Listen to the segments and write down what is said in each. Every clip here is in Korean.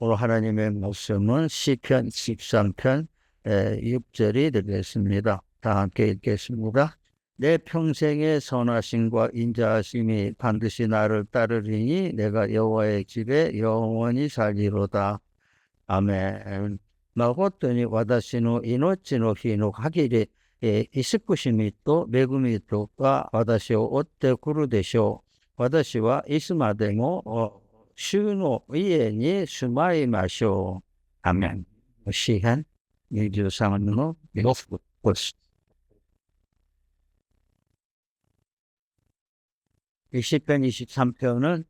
오늘 하나님의 말씀은 시편 13편 6절이 되겠습니다. 다 함께 읽겠습니다. 내 평생의 선하심과 인자하심이 반드시 나를 따르리니 내가 여호와의 집에 영원히 살리로다. 아멘. 誠に私の命の日の限り、慈しみと恵みとが私を追ってくるでしょう。私はいつまでも主の家に住まいましょう。アメン。詩編23の6です。시편 23편은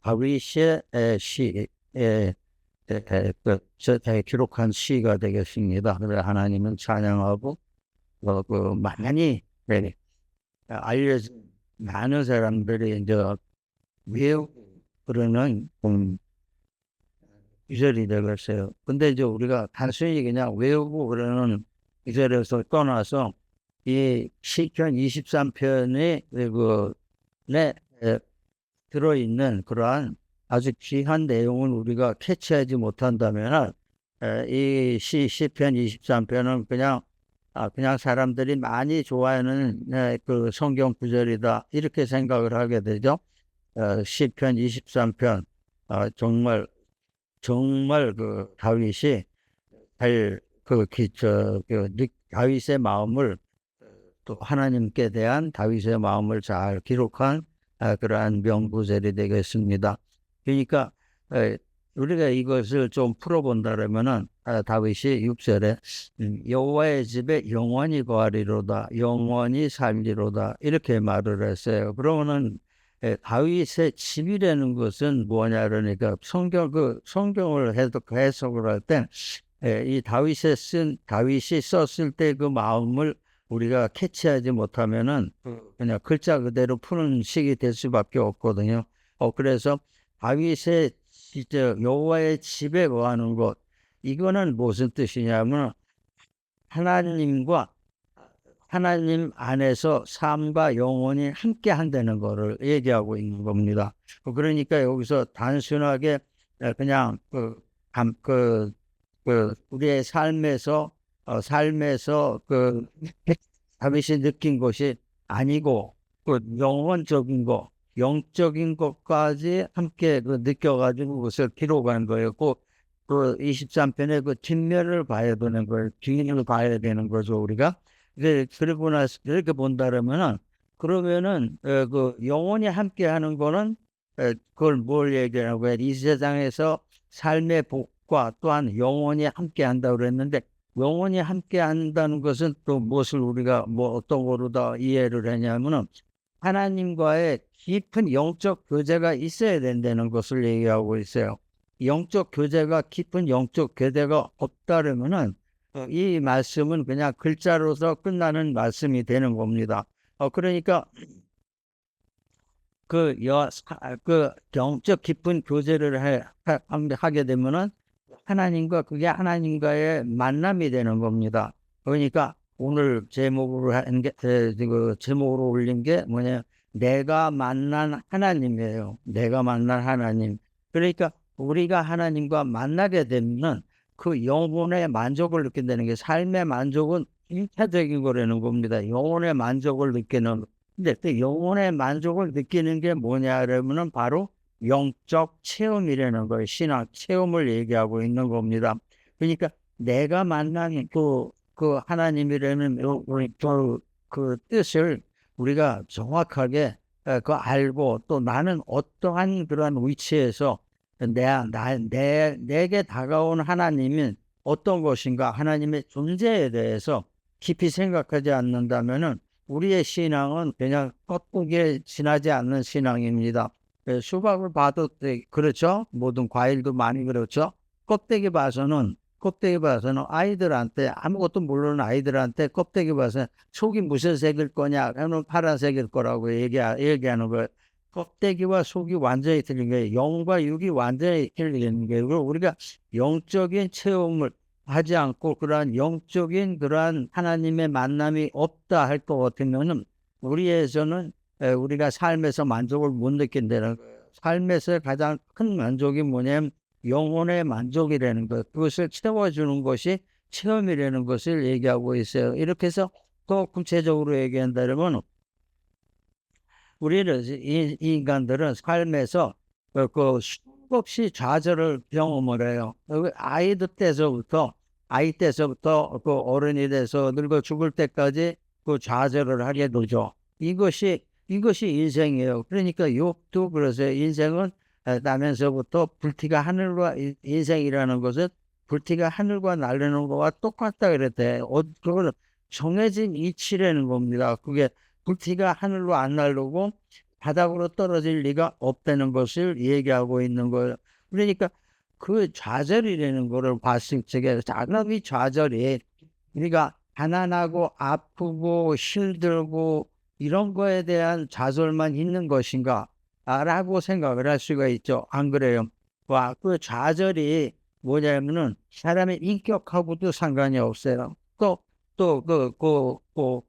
다윗의 시, 기록한 시가 되겠습니다. 그래서 하나님은 찬양하고 많이 알려진 많은 사람들이 이제 외우고 그러는 구절이 되겠어요. 근데 이제 우리가 단순히 그냥 외우고 그러는 구절에서 떠나서 이 시편 23편에 들어있는 그러한 아주 귀한 내용을 우리가 캐치하지 못한다면 이 시편 23편은 그냥 사람들이 많이 좋아하는 그 성경 구절이다 이렇게 생각을 하게 되죠. 시편 23편 정말 그 다윗이 다윗의 마음을 또 하나님께 대한 다윗의 마음을 잘 기록한 그러한 명구절이 되겠습니다. 그러니까 우리가 이것을 좀 풀어본다면은 다윗이 6절에 여호와의 집에 영원히 거하리로다, 영원히 살리로다 이렇게 말을 했어요. 그러면은 다윗의 집이라는 것은 뭐냐 그러니까 성경을 해석을 할 때 이 다윗이 썼을 때 그 마음을 우리가 캐치하지 못하면은 그냥 글자 그대로 푸는 식이 될 수밖에 없거든요. 그래서 다윗의 여호와의 집에 거하는 것 이거는 무슨 뜻이냐면 하나님 안에서 삶과 영혼이 함께 한다는 것을 얘기하고 있는 겁니다. 그러니까 여기서 단순하게 그냥 우리의 삶에서 다윗이 느낀 것이 아니고 영적인 것까지 함께 느껴가지고 그것을 기록한 거였고 그 23편의 그 뒷면을 봐야 되는 거예요. 뒤를 봐야 되는 거죠, 우리가. 그러고 나서 이렇게 본다면은 그러면은 그 영원히 함께 하는 거는 그걸 뭘 얘기하는 거예요? 이 세상에서 삶의 복과 또한 영원히 함께 한다고 그랬는데 영원히 함께 한다는 것은 또 무엇을 우리가 어떤 거로 다 이해를 하냐면은 하나님과의 깊은 영적 교제가 있어야 된다는 것을 얘기하고 있어요. 깊은 영적 교제가 없다면은 이 말씀은 그냥 글자로서 끝나는 말씀이 되는 겁니다. 그러니까 그 영적 깊은 교제를 하게 되면은 그게 하나님과의 만남이 되는 겁니다. 그러니까 오늘 제목으로 올린 게 뭐냐? 내가 만난 하나님이에요. 내가 만난 하나님. 그러니까 우리가 하나님과 만나게 되면 그 영혼의 만족을 느낀다는 게 삶의 만족은 1차적인 거라는 겁니다. 영혼의 만족을 느끼는. 근데 그 영혼의 만족을 느끼는 게 뭐냐 그러면은 바로 영적 체험이라는 거예요. 신학 체험을 얘기하고 있는 겁니다. 그러니까 내가 만난 그 하나님이라는 그 뜻을 우리가 정확하게 알고 또 나는 어떠한 그러한 위치에서 내게 다가온 하나님은 어떤 것인가 하나님의 존재에 대해서 깊이 생각하지 않는다면은 우리의 신앙은 그냥 껍데기에 지나지 않는 신앙입니다. 수박을 봐도 그렇죠. 모든 과일도 많이 그렇죠. 껍데기 봐서는 아이들한테 아무것도 모르는 아이들한테 껍데기 봐서 속이 무슨 색일 거냐 하면 파란색일 거라고 얘기하는 거예요. 껍데기와 속이 완전히 틀린 거예요. 영과 육이 완전히 틀린 거예요. 우리가 영적인 체험을 하지 않고 그러한 하나님의 만남이 없다 할 것 같으면은 우리에서는 우리가 삶에서 만족을 못 느낀다는 거예요. 삶에서 가장 큰 만족이 뭐냐면 영혼의 만족이라는 것, 그것을 채워주는 것이 체험이라는 것을 얘기하고 있어요. 이렇게 해서 더 구체적으로 얘기한다면 우리는 이 인간들은 삶에서 그 수없이 좌절을 경험을 해요. 아이 때서부터 그 어른이 돼서 늙어 죽을 때까지 그 좌절을 하게 되죠. 이것이 인생이에요. 그러니까 욥도 그러세요. 인생은 나면서부터 불티가 하늘과 인생이라는 것은 불티가 하늘과 날르는 것과 똑같다 그랬대. 그거는 정해진 이치라는 겁니다. 그게 불티가 하늘로 안 날르고 바닥으로 떨어질 리가 없다는 것을 얘기하고 있는 거예요. 그러니까 그 좌절이라는 거를 봤을 적에 작은 좌절이 우리가 가난하고 아프고 힘들고 이런 거에 대한 좌절만 있는 것인가 라고 생각을 할 수가 있죠. 안 그래요? 와, 그 좌절이 뭐냐면은 사람의 인격하고도 상관이 없어요.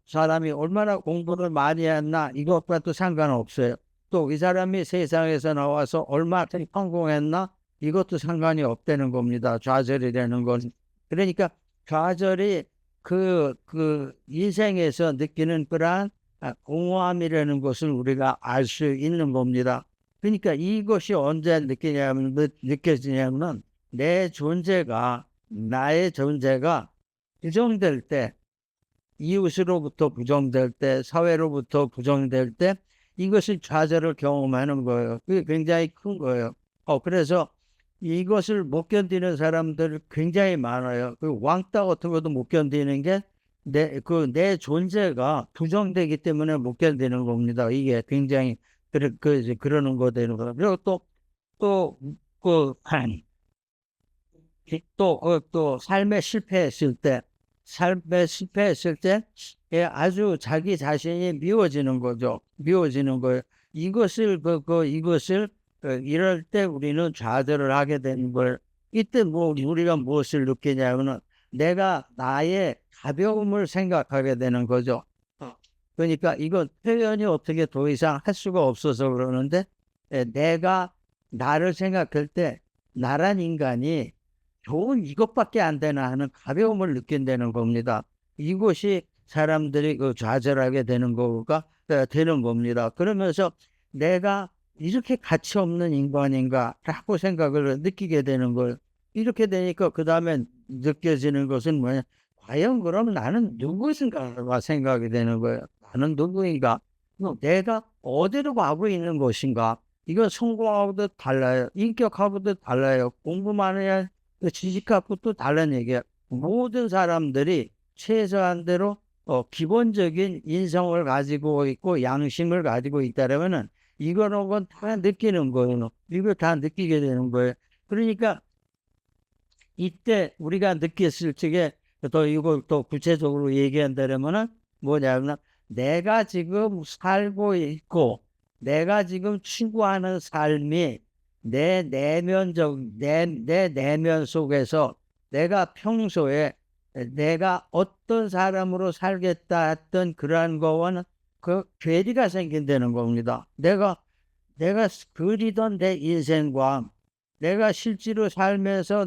사람이 얼마나 공부를 많이 했나 이것과도 상관없어요. 또 이 사람이 세상에서 나와서 얼마나 성공했나 이것도 상관이 없다는 겁니다. 좌절이라는 건. 그러니까 좌절이 그 인생에서 느끼는 그러한 공허함이라는 것을 우리가 알 수 있는 겁니다. 그러니까 이것이 언제 느껴지냐면 나의 존재가 부정될 때, 이웃으로부터 부정될 때, 사회로부터 부정될 때 이것을 좌절을 경험하는 거예요. 그게 굉장히 큰 거예요. 그래서 이것을 못 견디는 사람들 굉장히 많아요. 그 왕따 같은 것도 못 견디는 게 내 존재가 부정되기 때문에 못 견디는 겁니다. 이게 굉장히 그러는 거 되는 거예요. 그리고 또 삶에 실패했을 때 아주 자기 자신이 미워지는 거죠. 미워지는 거예요. 이것을 이럴 때 우리는 좌절을 하게 되는 걸, 이때 우리가 무엇을 느끼냐면은 내가 나의 가벼움을 생각하게 되는 거죠. 그러니까 이건 표현이 어떻게 더 이상 할 수가 없어서 그러는데, 내가 나를 생각할 때 나란 인간이 좋은 이것밖에 안 되나 하는 가벼움을 느낀다는 겁니다. 이것이 사람들이 그 좌절하게 되는 거가 되는 겁니다. 그러면서 내가 이렇게 가치 없는 인간인가라고 생각을 느끼게 되는 거예요. 이렇게 되니까 그 다음에 느껴지는 것은 뭐냐? 과연 그럼 나는 누구인가가 생각이 되는 거예요. 나는 누구인가? 내가 어디로 가고 있는 것인가? 이건 성공하고도 달라요. 인격하고도 달라요. 공부만 해야 지식하고 또 다른 얘기야. 모든 사람들이 최소한대로 기본적인 인성을 가지고 있고 양심을 가지고 있다면은 이거는 다 느끼는 거예요. 이걸 다 느끼게 되는 거예요. 그러니까 이때 우리가 느꼈을 적에 또 이걸 또 구체적으로 얘기한다면은 뭐냐면 내가 지금 살고 있고 내가 지금 추구하는 삶이 내 내면 속에서 내가 평소에 내가 어떤 사람으로 살겠다 했던 그러한 거와는 그 괴리가 생긴다는 겁니다. 내가 그리던 내 인생과 내가 실제로 살면서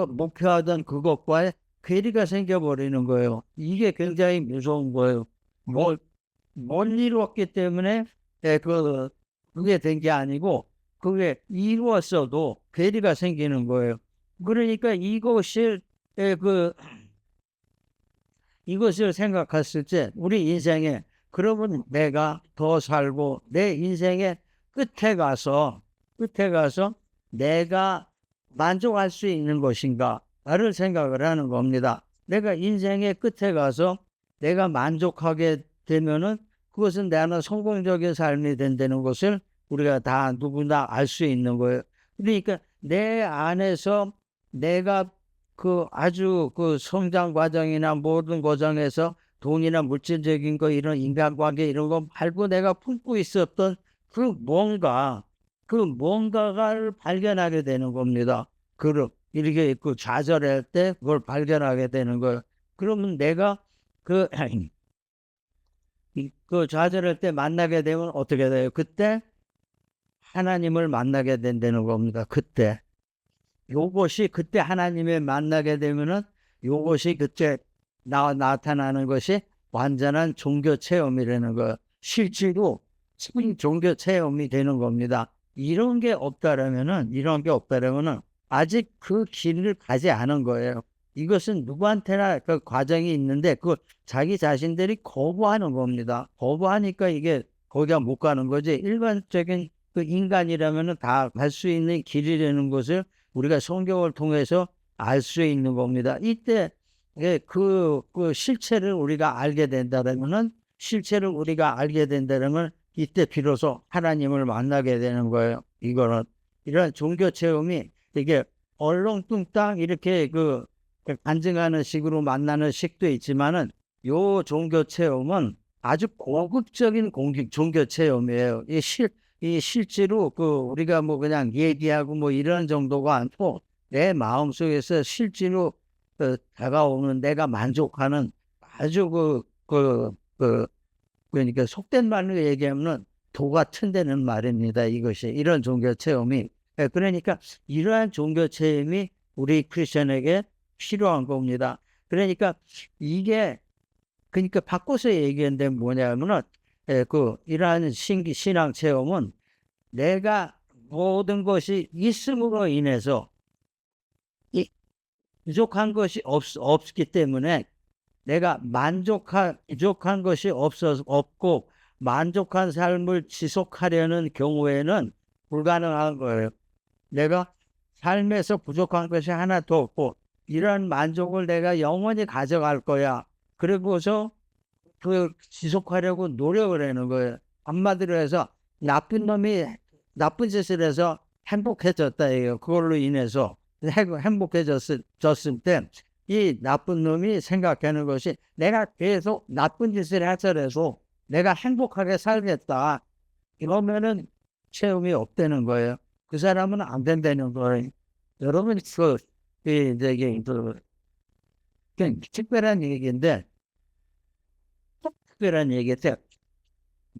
목표하던 그것과의 괴리가 생겨버리는 거예요. 이게 굉장히 무서운 거예요. 못 이루었기 때문에 그게 된 게 아니고 그게 이루었어도 괴리가 생기는 거예요. 그러니까 이것을 생각했을 때 우리 인생에 그러면 내가 더 살고 내 인생의 끝에 가서 내가 만족할 수 있는 것인가를 생각을 하는 겁니다. 내가 인생의 끝에 가서 내가 만족하게 되면은 그것은 나는 성공적인 삶이 된다는 것을 우리가 다 누구나 알 수 있는 거예요. 그러니까 내 안에서 내가 아주 성장 과정이나 모든 과정에서 돈이나 물질적인 거 이런 인간관계 이런 거 말고 내가 품고 있었던 뭔가를 발견하게 되는 겁니다. 이렇게 좌절할 때 그걸 발견하게 되는 거예요. 그러면 내가 좌절할 때 만나게 되면 어떻게 돼요? 그때 하나님을 만나게 된다는 겁니다. 그때. 요것이 그때 하나님을 만나게 되면은 요것이 그때 나타나는 것이 완전한 종교 체험이라는 거. 실제로 종교 체험이 되는 겁니다. 이런 게 없다라면은 아직 그 길을 가지 않은 거예요. 이것은 누구한테나 그 과정이 있는데 그 자기 자신들이 거부하는 겁니다. 거부하니까 이게 거기가 못 가는 거지. 일반적인 그 인간이라면은 다 갈 수 있는 길이라는 것을 우리가 성경을 통해서 알 수 있는 겁니다. 이때 그 실체를 우리가 알게 된다면은 이때 비로소 하나님을 만나게 되는 거예요. 이거는 이런 종교 체험이 이게 얼렁뚱땅 이렇게 그 간증하는 식으로 만나는 식도 있지만은 요 종교 체험은 아주 고급적인 종교 체험이에요. 이 실제로 그 우리가 뭐 그냥 얘기하고 뭐 이런 정도가 아니고 내 마음속에서 실제로 다가오는 내가 만족하는 아주 그러니까 속된 말로 얘기하면은 도 같은 데는 말입니다. 이것이 이런 종교 체험이. 그러니까 이러한 종교 체험이 우리 크리스천에게 필요한 겁니다. 그러니까 이게 그러니까 바꿔서 얘기하는데 뭐냐면은 이러한 신앙 체험은 내가 모든 것이 있음으로 인해서 부족한 것이 없기 때문에 내가 부족한 것이 없고 만족한 삶을 지속하려는 경우에는 불가능한 거예요. 내가 삶에서 부족한 것이 하나도 없고 이런 만족을 내가 영원히 가져갈 거야. 그리고서 그 지속하려고 노력을 하는 거예요. 한마디로 해서 나쁜 놈이 나쁜 짓을 해서 행복해졌다 이에요. 그걸로 인해서 행복해졌을 때 이 나쁜 놈이 생각하는 것이 내가 계속 나쁜 짓을 해서라도 내가 행복하게 살겠다. 이러면은 체험이 없다는 거예요. 그 사람은 안 된다는 거예요. 여러분 이게 그냥 특별한 얘기인데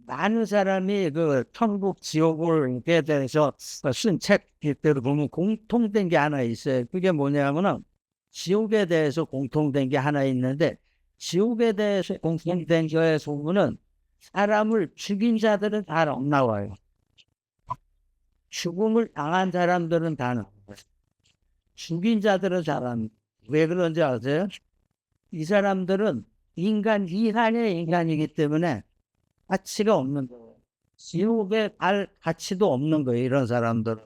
많은 사람이 그 천국 지옥을 대해서 쓴 책들을 보면 공통된 게 하나 있어요. 그게 뭐냐면은 지옥에 대해서 공통된 게 하나 있는데 지옥에 대해서 공통된 거에 보면은 사람을 죽인 자들은 다 안 나와요. 죽음을 당한 사람들은 다 나와요. 죽인 자들은 잘 안. 왜 그런지 아세요? 이 사람들은 인간 이한의 인간이기 때문에 가치가 없는 거예요. 지옥에 갈 가치도 없는 거예요. 이런 사람들은.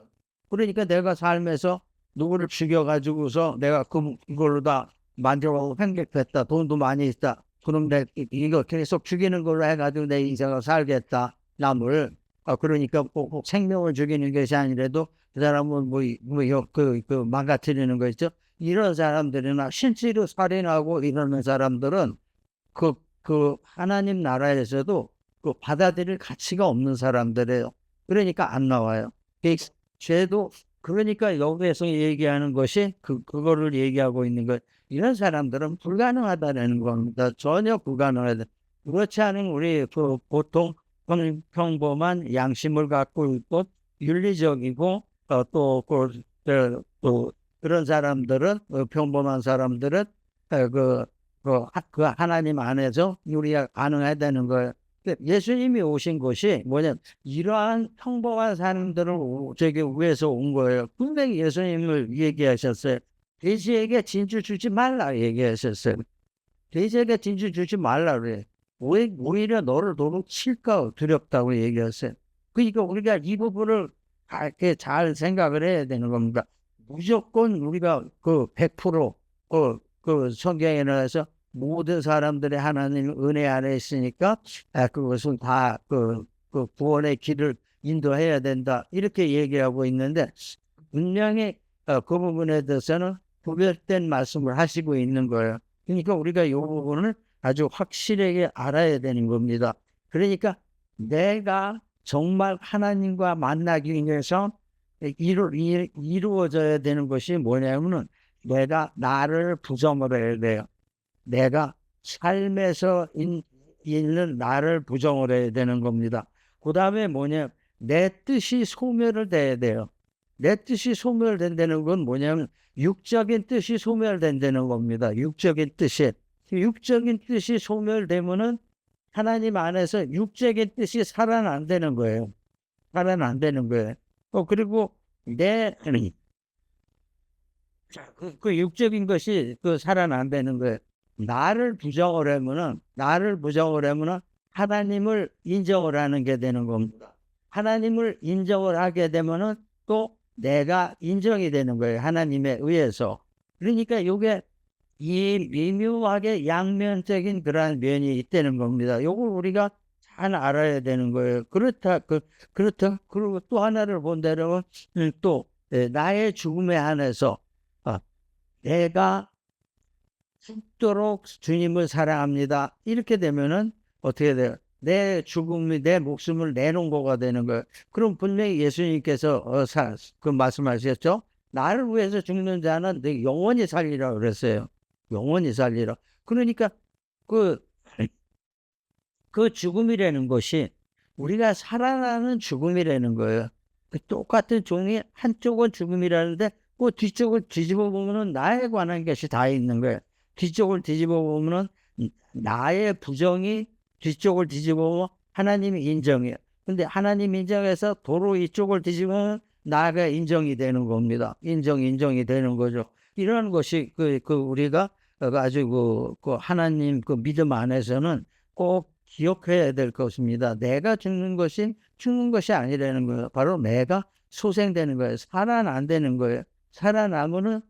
그러니까 내가 삶에서 누구를 죽여가지고서 내가 그걸로 다 만족하고 행복했다. 돈도 많이 있다. 그럼 이거 계속 죽이는 걸로 해가지고 내 인생을 살겠다. 남을. 그러니까 꼭 생명을 죽이는 것이 아니라도 그 사람은 망가뜨리는 거 있죠. 이런 사람들이나 실제로 살인하고 이러는 사람들은 그 하나님 나라에서도 그 받아들일 가치가 없는 사람들이에요. 그러니까 안 나와요. 죄도 그러니까 여기에서 얘기하는 것이 그거를 얘기하고 있는 것. 이런 사람들은 불가능하다는 겁니다. 전혀 불가능하다. 그렇지 않은 우리 보통 평범한 양심을 갖고 있고 윤리적이고 또 그런 사람들은 평범한 사람들은 그 하나님 안에서 우리가 가능해야 되는 거예요. 예수님이 오신 것이 뭐냐, 이러한 평범한 사람들을 저기 위해서 온 거예요. 분명히 예수님을 얘기하셨어요. 돼지에게 진주 주지 말라 얘기하셨어요. 돼지에게 진주 주지 말라 그래. 오히려 너를 도로 칠까 두렵다고 얘기했어요. 그러니까 우리가 이 부분을 이렇게 잘 생각을 해야 되는 겁니다. 무조건 우리가 100% 그 성경에 나와서 모든 사람들의 하나님 은혜 안에 있으니까 그것은 다 그 구원의 길을 인도해야 된다. 이렇게 얘기하고 있는데 분명히 그 부분에 대해서는 구별된 말씀을 하시고 있는 거예요. 그러니까 우리가 이 부분을 아주 확실하게 알아야 되는 겁니다. 그러니까 내가 정말 하나님과 만나기 위해서 이루어져야 되는 것이 뭐냐면은 내가 나를 부정을 해야 돼요. 내가 삶에서 있는 나를 부정을 해야 되는 겁니다. 그 다음에 뭐냐, 내 뜻이 소멸을 돼야 돼요. 내 뜻이 소멸된다는 건 뭐냐면 육적인 뜻이 소멸된다는 겁니다. 육적인 뜻이. 육적인 뜻이 소멸되면은 하나님 안에서 육적인 뜻이 살아난다는 거예요. 살아난다는 거예요. 그리고 그 육적인 것이 살아난다는 거예요. 나를 부정을 하면은 하나님을 인정을 하는 게 되는 겁니다. 하나님을 인정을 하게 되면은 또 내가 인정이 되는 거예요. 하나님에 의해서. 그러니까 이게 이 미묘하게 양면적인 그러한 면이 있다는 겁니다. 이걸 우리가 잘 알아야 되는 거예요. 그렇다. 그리고 또 하나를 본다면 또 나의 죽음에 한해서 내가 죽도록 주님을 사랑합니다. 이렇게 되면은 어떻게 돼요? 내 죽음이 내 목숨을 내놓은 거가 되는 거예요. 그럼 분명히 예수님께서 말씀하셨죠? 나를 위해서 죽는 자는 내 영원히 살리라 그랬어요. 영원히 살리라. 그러니까 그, 그 죽음이라는 것이 우리가 살아나는 죽음이라는 거예요. 똑같은 종이 한쪽은 죽음이라는데 그 뒤쪽을 뒤집어 보면은 나에 관한 것이 다 있는 거예요. 뒤쪽을 뒤집어 보면은 나의 부정이 뒤쪽을 뒤집어 보면 하나님이 인정해요. 근데 하나님 인정해서 도로 이쪽을 뒤집으면 나가 인정이 되는 겁니다. 인정이 되는 거죠. 이런 것이 우리가 아주 하나님 믿음 안에서는 꼭 기억해야 될 것입니다. 내가 죽는 것이 아니라는 거예요. 바로 내가 소생되는 거예요. 살아난다는 거예요. 살아나면은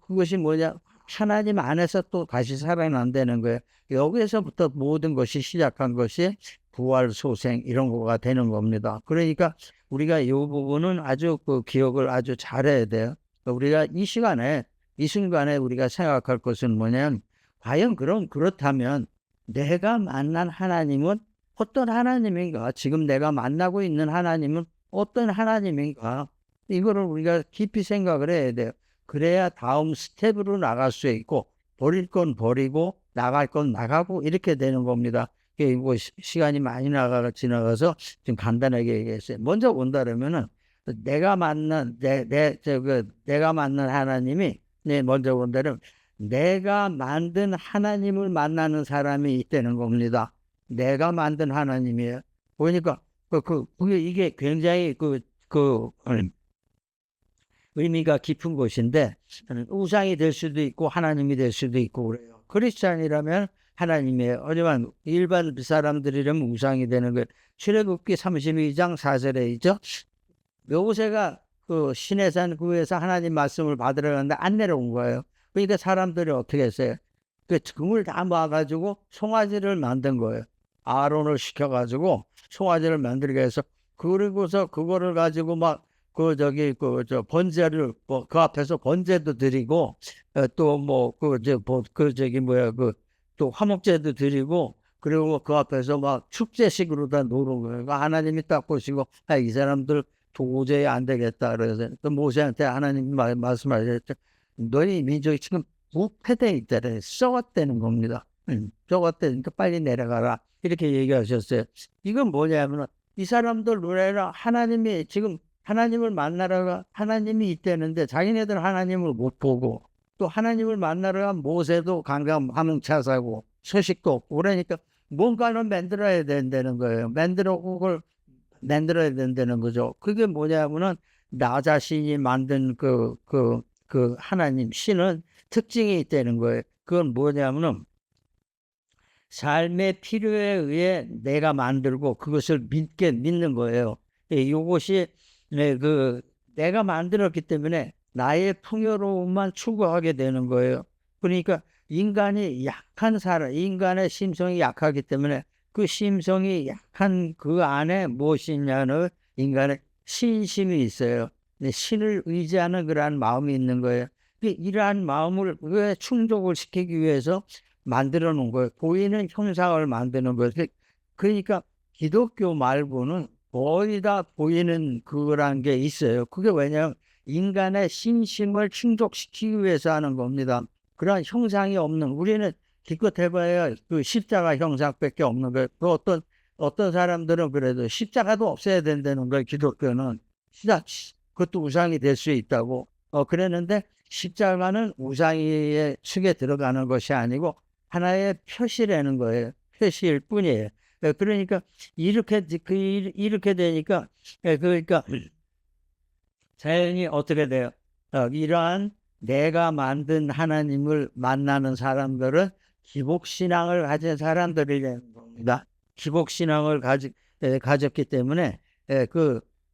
그것이 뭐냐? 하나님 안에서 또 다시 살아난다는 거예요. 여기에서부터 모든 것이 시작한 것이 부활, 소생 이런 거가 되는 겁니다. 그러니까 우리가 이 부분은 아주 기억을 아주 잘해야 돼요. 우리가 이 순간에 우리가 생각할 것은 뭐냐면 과연 그렇다면 내가 만난 하나님은 어떤 하나님인가? 지금 내가 만나고 있는 하나님은 어떤 하나님인가? 이거를 우리가 깊이 생각을 해야 돼요. 그래야 다음 스텝으로 나갈 수 있고 버릴 건 버리고 나갈 건 나가고 이렇게 되는 겁니다. 뭐 시간이 많이 지나가서 좀 간단하게 얘기했어요. 먼저 본다면은 내가 만난 하나님이 먼저 본다면 내가 만든 하나님을 만나는 사람이 있다는 겁니다. 내가 만든 하나님이에요. 보니까 이게 굉장히 의미가 깊은 것인데 우상이 될 수도 있고 하나님이 될 수도 있고 그래요. 크리스찬이라면 하나님이에요. 하지만 일반 사람들이라면 우상이 되는 거예요. 출애굽기 32장 4절에 있죠. 모세가 시내산 구에서 하나님 말씀을 받으러 갔는데 안 내려온 거예요. 그러니까 사람들이 어떻게 했어요? 금을 다 모아가지고 송아지를 만든 거예요. 아론을 시켜가지고 송아지를 만들게 해서 그리고서 그거를 가지고 막 번제를 그 앞에서 번제도 드리고 또 또 화목제도 드리고 그리고 그 앞에서 막 축제식으로 다 노는 거예요. 하나님이 딱 보시고 이 사람들 도저히 안 되겠다 그래서 또 모세한테 하나님이 말씀하셨죠. 너희 민족이 지금 부패돼 있다래. 썩었다는 겁니다. 썩었다니까 빨리 내려가라 이렇게 얘기하셨어요. 이건 뭐냐면 이 사람들 노래라 하나님이 지금 하나님을 만나러가 하나님이 있다는데 자기네들 하나님을 못 보고 또 하나님을 만나러가 모세도 강간하면 사고 소식도 없고 그러니까 뭔가는 만들어야 된다는 거예요. 그걸 만들어야 된다는 거죠. 그게 뭐냐면은 나 자신이 만든 하나님 신은 특징이 있다는 거예요. 그건 뭐냐면은 삶의 필요에 의해 내가 만들고 그것을 믿는 거예요. 이것이 내가 만들었기 때문에 나의 풍요로움만 추구하게 되는 거예요. 그러니까 인간이 약한 사람, 인간의 심성이 약하기 때문에 그 심성이 약한 그 안에 무엇이 있냐는 인간의 신심이 있어요. 신을 의지하는 그러한 마음이 있는 거예요. 이러한 마음을 왜 충족을 시키기 위해서 만들어 놓은 거예요. 보이는 형상을 만드는 거예요. 그러니까 기독교 말고는 거의 다 보이는 그런 게 있어요. 그게 왜냐하면 인간의 신심을 충족시키기 위해서 하는 겁니다. 그런 형상이 없는 우리는 기껏 해봐야 그 십자가 형상밖에 없는 거예요. 또 어떤 사람들은 그래도 십자가도 없애야 된다는 거예요. 기독교는. 그것도 우상이 될 수 있다고. 그랬는데 십자가는 우상의 축에 들어가는 것이 아니고 하나의 표시라는 거예요. 표시일 뿐이에요. 그러니까 이렇게 되니까 그러니까 자연히 어떻게 돼요? 이러한 내가 만든 하나님을 만나는 사람들은 기복신앙을 가진 사람들이라는 겁니다. 기복신앙을 가졌기 때문에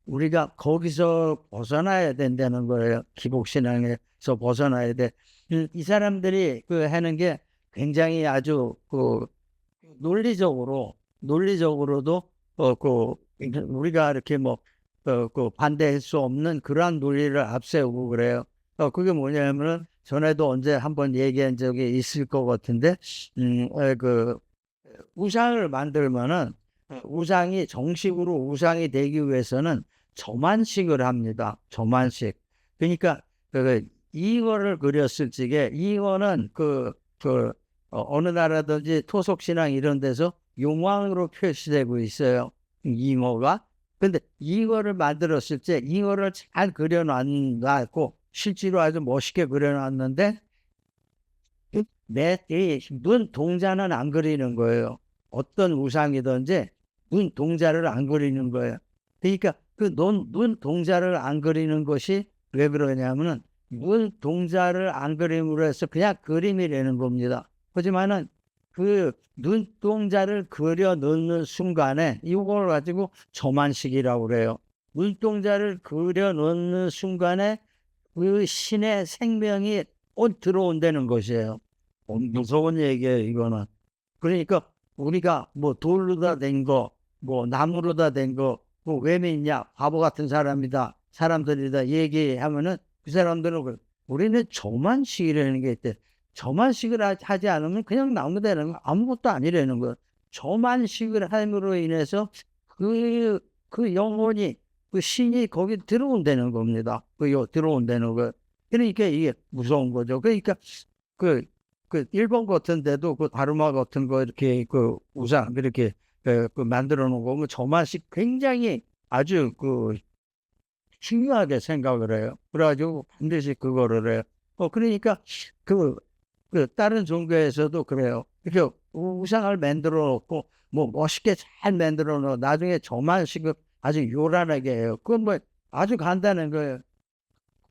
우리가 거기서 벗어나야 된다는 거예요. 기복신앙에서 벗어나야 돼. 이 사람들이 하는 게 굉장히 아주 논리적으로도 우리가 이렇게 반대할 수 없는 그러한 논리를 앞세우고 그래요. 그게 뭐냐면은 전에도 언제 한번 얘기한 적이 있을 것 같은데, 우상을 만들면은 우상이 정식으로 우상이 되기 위해서는 저만식을 합니다. 저만식. 그러니까 이거를 그렸을 적에 이거는 어느 나라든지 토속신앙 이런 데서 용왕으로 표시되고 있어요. 잉어가. 근데 이거를 만들었을 때 이거를 잘 그려놨고 실제로 아주 멋있게 그려놨는데 내 눈 동자는 안 그리는 거예요. 어떤 우상이든지 눈 동자를 안 그리는 거예요. 그러니까 눈 동자를 안 그리는 것이 왜 그러냐면은 눈 동자를 안 그림으로 해서 그냥 그림이라는 겁니다. 하지만은 그 눈동자를 그려 넣는 순간에 이걸 가지고 저만식이라고 그래요. 눈동자를 그려 넣는 순간에 그 신의 생명이 들어온다는 것이에요. 무서운 얘기예요, 이거는. 그러니까 우리가 뭐 돌로다 된 거, 뭐 나무로다 된 거, 왜 믿냐? 바보 같은 사람이다. 사람들이다 얘기하면은 그 사람들은 우리는 저만식이라는 게 있대. 저만식을 하지 않으면 그냥 나무되는 거 아무것도 아니라는 거예요. 저만식을 함으로 인해서 그 영혼이 그 신이 거기 들어온다는 겁니다. 들어온다는 거. 그러니까 이게 무서운 거죠. 그러니까 일본 같은 데도 다루마 같은 거 이렇게 우상 이렇게 만들어 놓은 거 보면 저만식 굉장히 아주 중요하게 생각을 해요. 그래가지고 반드시 그거를 해요. 그러니까 다른 종교에서도 그래요. 이렇게 우상을 만들어 놓고 뭐 멋있게 잘 만들어 놓고 나중에 저만식을 아주 요란하게 해요. 그건 뭐 아주 간단한 거예요.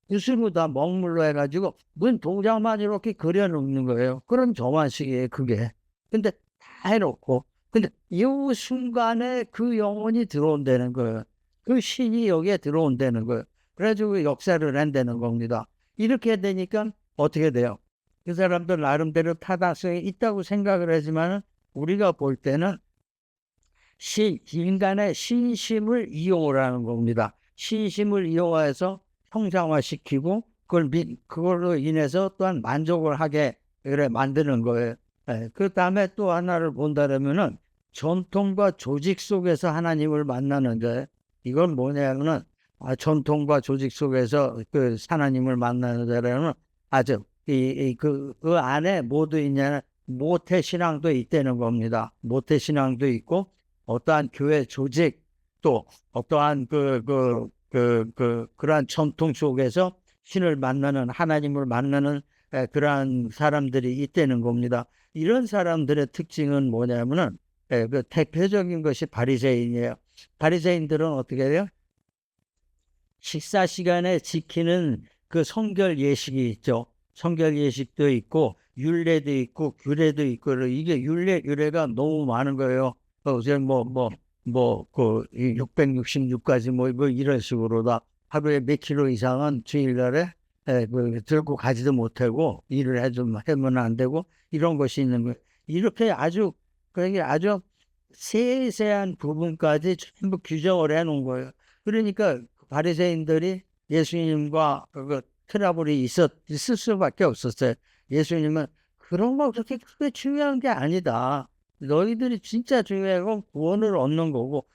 붓으로 다 먹물로 해가지고 눈 동작만 이렇게 그려놓는 거예요. 그런 저만식이에요, 그게. 근데 다 해놓고. 근데 이 순간에 그 영혼이 들어온다는 거예요. 그 신이 여기에 들어온다는 거예요. 그래가지고 역사를 한다는 겁니다. 이렇게 되니까 어떻게 돼요? 그 사람들 나름대로 타당성이 있다고 생각을 하지만 우리가 볼 때는 인간의 신심을 이용을 하는 겁니다. 신심을 이용해서 형상화시키고 그걸로 인해서 또한 만족을 하게 그래 만드는 거예요. 그 다음에 또 하나를 본다면은 전통과 조직 속에서 하나님을 만나는 거예요. 이건 뭐냐면은 전통과 조직 속에서 하나님을 만나는 자라는 아주 그 안에 모두 있냐는 모태신앙도 있다는 겁니다. 모태신앙도 있고 어떠한 교회 조직 또 어떠한 그러한 전통 속에서 신을 만나는 하나님을 만나는 그러한 사람들이 있다는 겁니다. 이런 사람들의 특징은 뭐냐면은 그 대표적인 것이 바리새인이에요. 바리새인들은 어떻게 해요? 식사 시간에 지키는 그 성결 예식이 있죠. 성결 예식도 있고 율례도 있고 규례도 있고 이게 유래가 너무 많은 거예요. 그 666가지 뭐 이런 식으로 다 하루에 몇 킬로 이상은 주일날에 들고 가지도 못하고 일을 해면 안 되고 이런 것이 있는 거예요. 이렇게 그게 아주 세세한 부분까지 전부 규정을 해놓은 거예요. 그러니까 바리새인들이 예수님과 트러블이 있을 수밖에 없었어요. 예수님은 그런 거 그렇게 크게 중요한 게 아니다. 너희들이 진짜 중요한 건 구원을 얻는 거고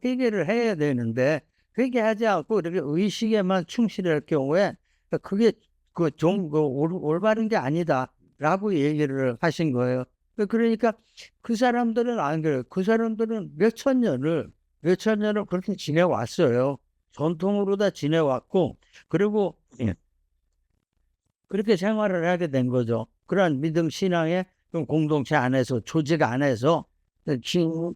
회개를 해야 되는데 회개하지 않고 이렇게 의식에만 충실할 경우에 그게 올바른 게 아니다라고 얘기를 하신 거예요. 그러니까 그 사람들은 안 그래요. 그 사람들은 몇천 년을 그렇게 지내왔어요. 전통으로 다 지내왔고, 그리고 그렇게 생활을 하게 된 거죠. 그런 믿음 신앙의 공동체 안에서, 조직 안에서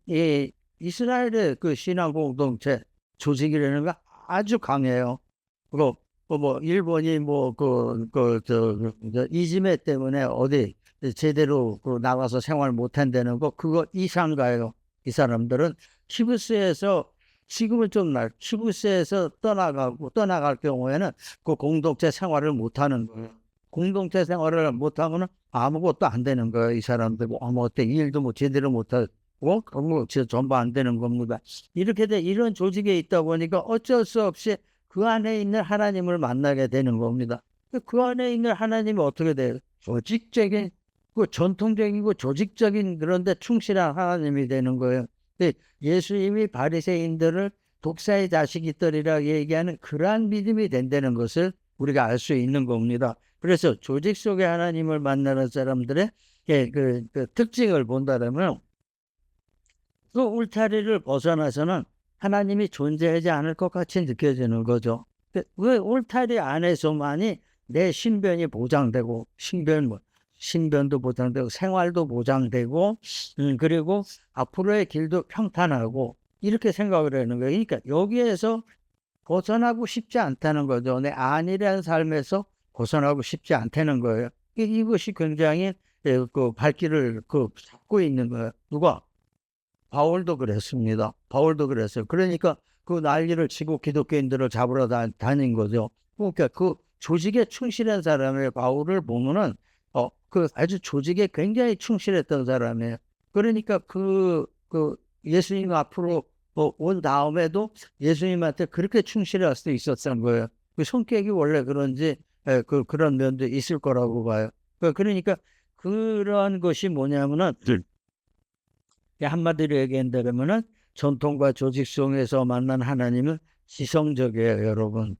이 이스라엘의 그 신앙 공동체 조직이라는 거 아주 강해요. 그거 뭐 일본이 이지메 때문에 어디 제대로 나가서 생활 못 한다는 거 그거 이상가요. 이 사람들은 키부스에서 지금은 좀 키부스에서 떠나갈 경우에는 그 공동체 생활을 못 하는 거예요. 공동체 생활을 못 하고는 아무것도 안 되는 거예요. 이 사람들 어때 일도 뭐 제대로 못 하고 뭐 전부 안 되는 겁니다. 이렇게 돼 이런 조직에 있다 보니까 어쩔 수 없이 그 안에 있는 하나님을 만나게 되는 겁니다. 그 안에 있는 하나님이 어떻게 돼요? 조직적인, 전통적이고 조직적인 그런데 충실한 하나님이 되는 거예요. 예수님이 바리새인들을 독사의 자식이더리라 얘기하는 그러한 믿음이 된다는 것을 우리가 알 수 있는 겁니다. 그래서 조직 속의 하나님을 만나는 사람들의 그 특징을 본다면 그 울타리를 벗어나서는 하나님이 존재하지 않을 것 같이 느껴지는 거죠. 왜 울타리 안에서만이 내 신변이 보장되고, 신변도 보장되고, 생활도 보장되고, 그리고 앞으로의 길도 평탄하고, 이렇게 생각을 하는 거예요. 그러니까 여기에서 벗어나고 싶지 않다는 거죠. 내 안일한 삶에서 벗어나고 싶지 않다는 거예요. 이것이 굉장히 그 발길을 잡고 있는 거예요. 누가? 바울도 그랬습니다. 바울도 그랬어요. 그러니까 그 난리를 치고 기독교인들을 잡으러 다닌 거죠. 그러니까 그 조직에 충실한 사람의 바울을 보면은 그 아주 조직에 굉장히 충실했던 사람이에요. 그러니까 그 예수님 앞으로 온 다음에도 예수님한테 그렇게 충실할 수 있었던 거예요. 그 성격이 원래 그런지 그런 면도 있을 거라고 봐요. 그러니까 그런 것이 뭐냐면은 한마디로 얘기한다면은 전통과 조직 속에서 만난 하나님은 지성적이에요, 여러분.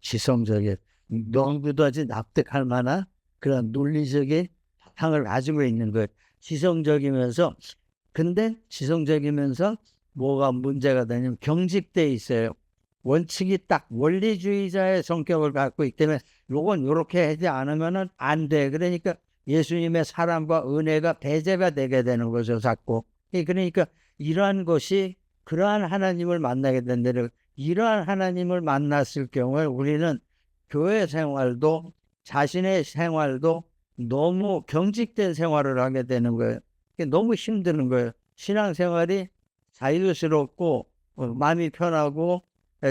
지성적이에요. 너무도 아주 납득할 만한 그런 논리적인 바탕을 가지고 있는 거예요. 지성적이면서 근데 지성적이면서 뭐가 문제가 되냐면 경직돼 있어요. 원칙이 딱 원리주의자의 성격을 갖고 있기 때문에 요건 요렇게 하지 않으면은 안 돼. 그러니까 예수님의 사랑과 은혜가 배제가 되게 되는 거죠, 자꾸. 그러니까 이러한 것이 그러한 하나님을 만나게 된다는 이러한 하나님을 만났을 경우에 우리는 교회 생활도 자신의 생활도 너무 경직된 생활을 하게 되는 거예요. 너무 힘드는 거예요. 신앙생활이 자유스럽고 마음이 편하고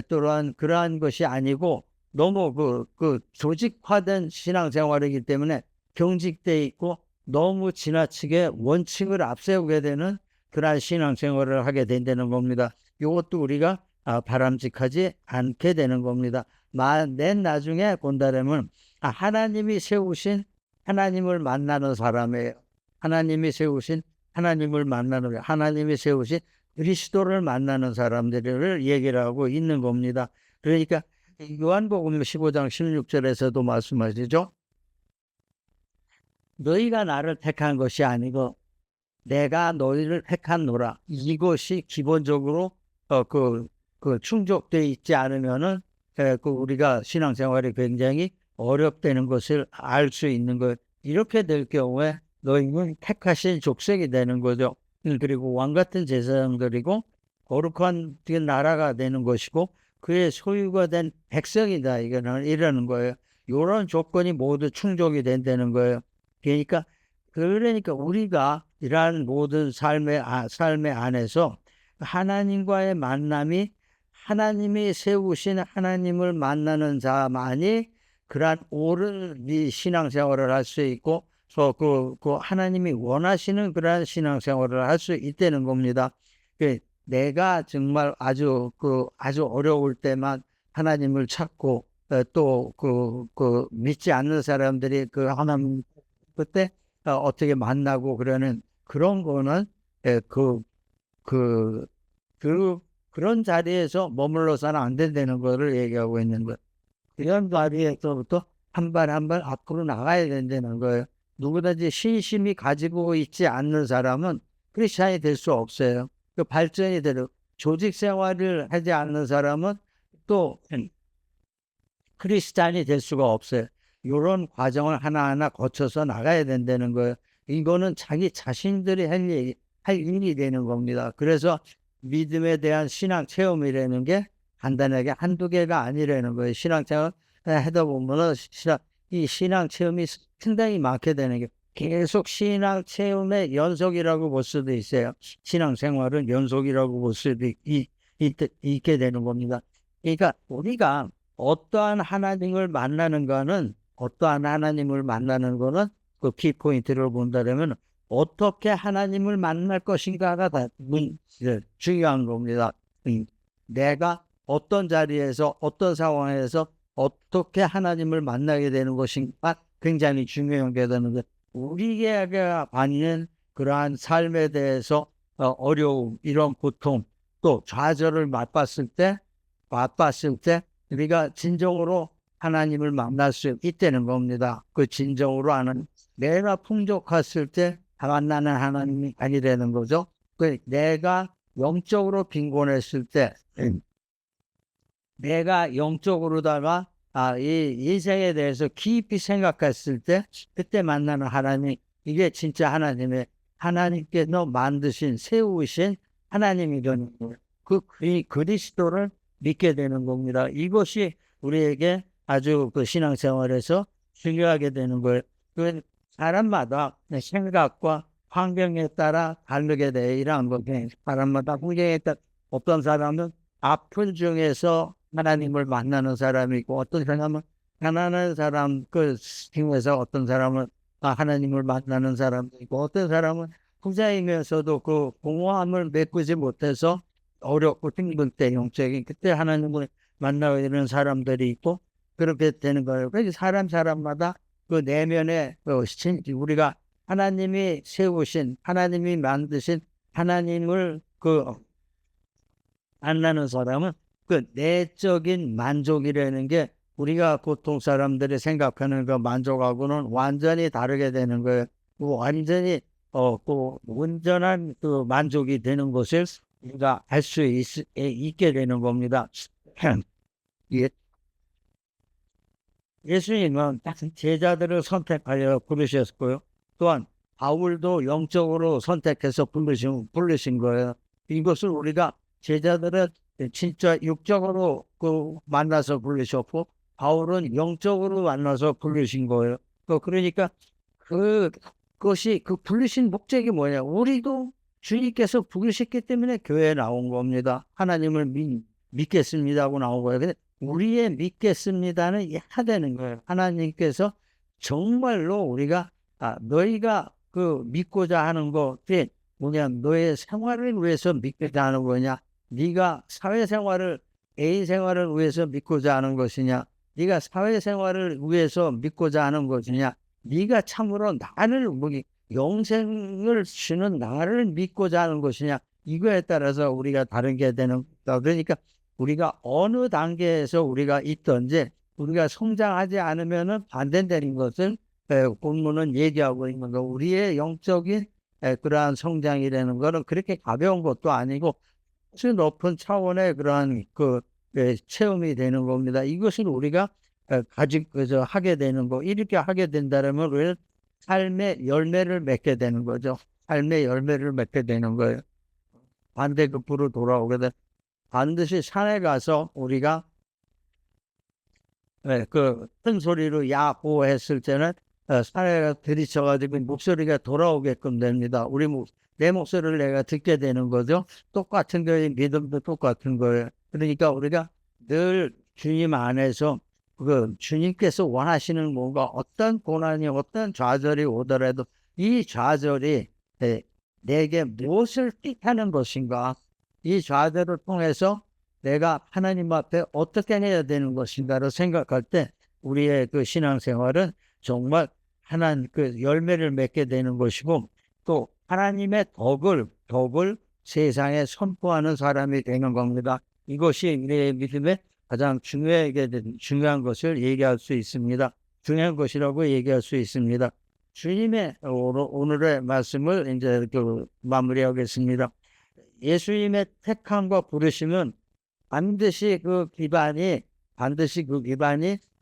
또한 그러한 것이 아니고 너무 그 조직화된 신앙생활이기 때문에 경직돼 있고 너무 지나치게 원칙을 앞세우게 되는 그러한 신앙생활을 하게 된다는 겁니다. 이것도 우리가 바람직하지 않게 되는 겁니다. 맨 나중에 본다면 하나님이 세우신 하나님을 만나는 사람이에요. 하나님이 세우신 하나님이 세우신 그리스도를 만나는 사람들을 얘기를 하고 있는 겁니다. 그러니까 요한복음 15장 16절에서도 말씀하시죠. 너희가 나를 택한 것이 아니고 내가 너희를 택한노라. 이것이 기본적으로 충족되어 있지 않으면은 우리가 신앙생활이 굉장히 어렵다는 것을 알 수 있는 것. 이렇게 될 경우에 너희는 택하신 족속이 되는 거죠. 그리고 왕 같은 제사장들이고 거룩한 나라가 되는 것이고 그의 소유가 된 백성이다. 이러는 거예요. 이런 조건이 모두 충족이 된다는 거예요. 그러니까 우리가 이러한 모든 삶의 안에서 하나님과의 만남이 하나님이 세우신 하나님을 만나는 자만이 그러한 옳은 신앙생활을 할 수 있고 그 하나님이 원하시는 그러한 신앙생활을 할 수 있다는 겁니다. 내가 정말 아주 어려울 때만 하나님을 찾고 또 믿지 않는 사람들이 하나님 그때 어떻게 만나고 그러는 그런 거는 그런 자리에서 머물러서는 안 된다는 거를 얘기하고 있는 거예요. 그런 자리에서부터 한 발 한 발 앞으로 나가야 된다는 거예요. 누구든지 신심이 가지고 있지 않는 사람은 크리스찬이 될 수 없어요. 그 발전이 되는 조직 생활을 하지 않는 사람은 또 크리스찬이 될 수가 없어요. 이런 과정을 하나하나 거쳐서 나가야 된다는 거예요. 이거는 자기 자신들이 할 일이 되는 겁니다. 그래서 믿음에 대한 신앙 체험이라는 게 간단하게 한두 개가 아니라는 거예요. 신앙 체험 하다 보면은 이 신앙 체험이 상당히 많게 되는 게 계속 신앙 체험의 연속이라고 볼 수도 있어요. 신앙 생활은 연속이라고 볼 수도 있게 되는 겁니다. 그러니까 우리가 어떠한 하나님을 만나는 거는 그 키포인트를 본다면 어떻게 하나님을 만날 것인가가 다 중요한 겁니다. 내가 어떤 자리에서 어떤 상황에서 어떻게 하나님을 만나게 되는 것인가 굉장히 중요한 게 되는데 우리에게 받는 그러한 삶에 대해서 어려움, 이런 고통, 또 좌절을 맛봤을 때 우리가 진정으로 하나님을 만날 수 있다는 겁니다. 그 진정으로 하는 내가 풍족했을 때 만나는 하나님이 아니라는 거죠. 그 내가 영적으로 빈곤했을 때 내가 영적으로다가 이 인생에 대해서 깊이 생각했을 때 그때 만나는 하나님, 이게 진짜 하나님께서 만드신 세우신 하나님이 되는 거예요. 그 그리스도를 믿게 되는 겁니다. 이것이 우리에게 아주 그 신앙생활에서 중요하게 되는 거예요. 그 사람마다 생각과 환경에 따라 다르게 돼. 이러한 거예요. 사람마다 환경에 따라 어떤 사람은 아픈 중에서 하나님을 만나는 사람이 있고 어떤 사람은 가난한 사람 그 중에서 어떤 사람은 하나님을 만나는 사람도 있고 어떤 사람은 부자이면서도 그 공허함을 메꾸지 못해서 어렵고 힘들 때 영적인 그때 하나님을 만나게 되는 사람들이 있고 그렇게 되는 거예요. 그래서 사람마다 그 내면에 우리가 하나님이 세우신 하나님이 만드신 하나님을 만나는 사람은 그 내적인 만족이라는 게 우리가 보통 사람들이 생각하는 그 만족하고는 완전히 다르게 되는 거예요. 완전히 그 온전한 그 만족이 되는 것을 우리가 알 수 있게 되는 겁니다. 예. 예수님은 제자들을 선택하여 부르셨고요. 또한 바울도 영적으로 선택해서 부르신 거예요. 이것을 우리가 제자들은 진짜 육적으로 만나서 부르셨고 바울은 영적으로 만나서 부르신 거예요. 그러니까 그것이 그 부르신 목적이 뭐냐? 우리도 주님께서 부르셨기 때문에 교회에 나온 겁니다. 하나님을 믿겠습니다 하고 나온 거예요. 근데 우리의 믿겠습니다는 해야 되는 거예요. 하나님께서 정말로 우리가 너희가 그 믿고자 하는 것이 뭐냐? 너의 생활을 위해서 믿고자 하는 거냐? 네가 사회생활을 개인 생활을 위해서 믿고자 하는 것이냐? 네가 사회생활을 위해서 믿고자 하는 것이냐? 네가 참으로 나를 영생을 주는 나를 믿고자 하는 것이냐? 이거에 따라서 우리가 다른 게 되는 거다. 그러니까 우리가 어느 단계에서 우리가 있든지 우리가 성장하지 않으면은 반대되는 것을 본문은 얘기하고 있는 거. 우리의 영적인 그러한 성장이라는 것은 그렇게 가벼운 것도 아니고 아주 높은 차원의 그러한 체험이 되는 겁니다. 이것을 우리가 하게 되는 거. 이렇게 하게 된다면 우리는 삶의 열매를 맺게 되는 거죠. 삶의 열매를 맺게 되는 거예요. 반대급부로 돌아오게 돼. 반드시 산에 가서 우리가 큰 소리로 야호했을 때는 산에 들이쳐가지고 목소리가 돌아오게끔 됩니다. 내 목소리를 내가 듣게 되는 거죠. 똑같은 거예요. 믿음도 똑같은 거예요. 그러니까 우리가 늘 주님 안에서 주님께서 원하시는 뭔가 어떤 고난이 어떤 좌절이 오더라도 이 좌절이 내게 무엇을 뜻하는 것인가, 이 좌절을 통해서 내가 하나님 앞에 어떻게 해야 되는 것인가를 생각할 때 우리의 그 신앙생활은 정말 하나님 열매를 맺게 되는 것이고 또 하나님의 덕을 세상에 선포하는 사람이 되는 겁니다. 이것이 우리의 믿음의 가장 중요한 것을 얘기할 수 있습니다. 중요한 것이라고 얘기할 수 있습니다. 주님의 오늘의 말씀을 이제 마무리하겠습니다. 예수님의 택함과 부르심은 반드시 그 기반이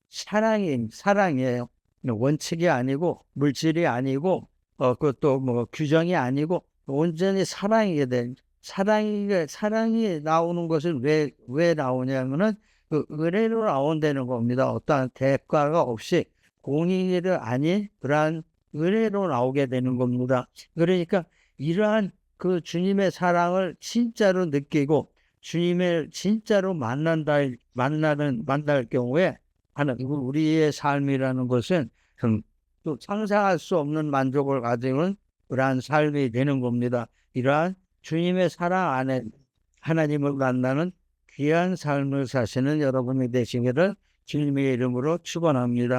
사랑이에요. 원칙이 아니고 물질이 아니고 그것도 뭐 규정이 아니고 온전히 사랑이게 된 사랑이 나오는 것은 왜 나오냐면은 그 은혜로 나온다는 겁니다. 어떠한 대가가 없이 공의를 아닌 그러한 은혜로 나오게 되는 겁니다. 그러니까 이러한 그 주님의 사랑을 진짜로 느끼고 주님을 진짜로 만날 경우에 하는 우리의 삶이라는 것은 또 상상할 수 없는 만족을 가지는 그러한 삶이 되는 겁니다. 이러한 주님의 사랑 안에 하나님을 만나는 귀한 삶을 사시는 여러분이 되시기를 주님의 이름으로 축원합니다.